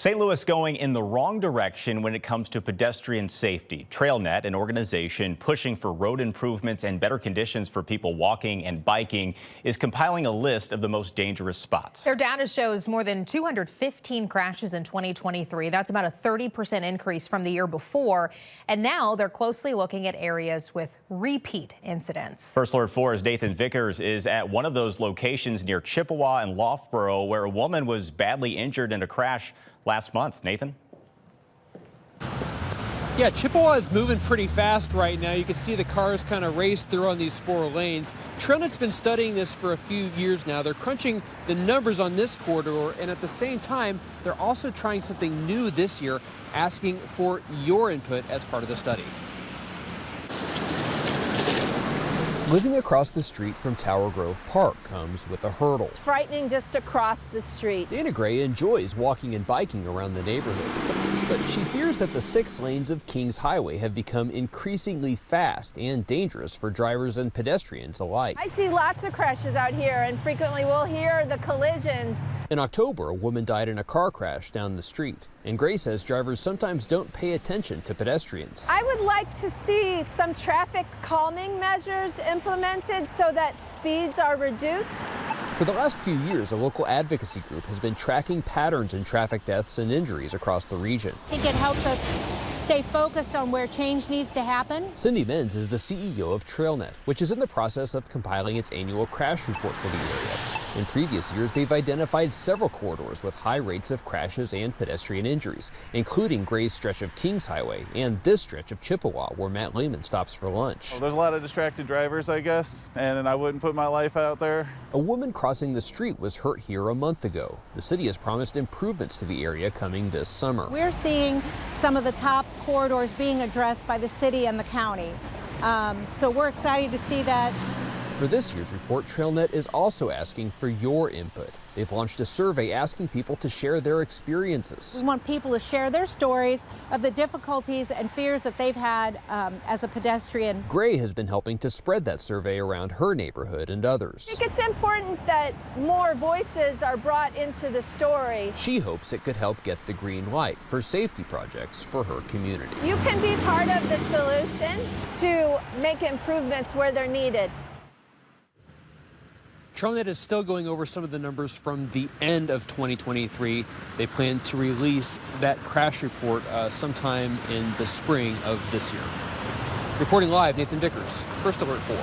St. Louis going in the wrong direction when it comes to pedestrian safety. Trailnet, an organization pushing for road improvements and better conditions for people walking and biking, is compiling a list of the most dangerous spots. Their data shows more than 215 crashes in 2023. That's about a 30% increase from the year before. And now they're closely looking at areas with repeat incidents. First Alert 4's Nathan Vickers is at one of those locations near Chippewa and Loughborough where a woman was badly injured in a crash last month. Nathan? Yeah, Chippewa is moving pretty fast right now. You can see the cars kind of race through on these four lanes. Trailnet's been studying this for a few years now. They're crunching the numbers on this corridor, and at the same time, they're also trying something new this year, asking for your input as part of the study. Living across the street from Tower Grove Park comes with a hurdle. It's frightening just to cross the street. Dana Gray enjoys walking and biking around the neighborhood, but she fears that the 6 lanes of Kings Highway have become increasingly fast and dangerous for drivers and pedestrians alike. I see lots of crashes out here, and frequently we'll hear the collisions. In October, a woman died in a car crash down the street, and Gray says drivers sometimes don't pay attention to pedestrians. I would like to see some traffic calming measures implemented so that speeds are reduced. For the last few years, a local advocacy group has been tracking patterns in traffic deaths and injuries across the region. I think it helps us stay focused on where change needs to happen. Cindy Menz is the CEO of Trailnet, which is in the process of compiling its annual crash report for the area. In previous years, they've identified several corridors with high rates of crashes and pedestrian injuries, including Gray's stretch of Kings Highway and this stretch of Chippewa, where Matt Lehman stops for lunch. Well, there's a lot of distracted drivers, I guess, and I wouldn't put my life out there. A woman crossing the street was hurt here a month ago. The city has promised improvements to the area coming this summer. We're seeing some of the top corridors being addressed by the city and the county. So we're excited to see that. For this year's report, Trailnet is also asking for your input. They've launched a survey asking people to share their experiences. We want people to share their stories of the difficulties and fears that they've had as a pedestrian. Gray has been helping to spread that survey around her neighborhood and others. I think it's important that more voices are brought into the story. She hopes it could help get the green light for safety projects for her community. You can be part of the solution to make improvements where they're needed. Trailnet is still going over some of the numbers from the end of 2023. They plan to release that crash report sometime in the spring of this year. Reporting live, Nathan Vickers, First Alert 4.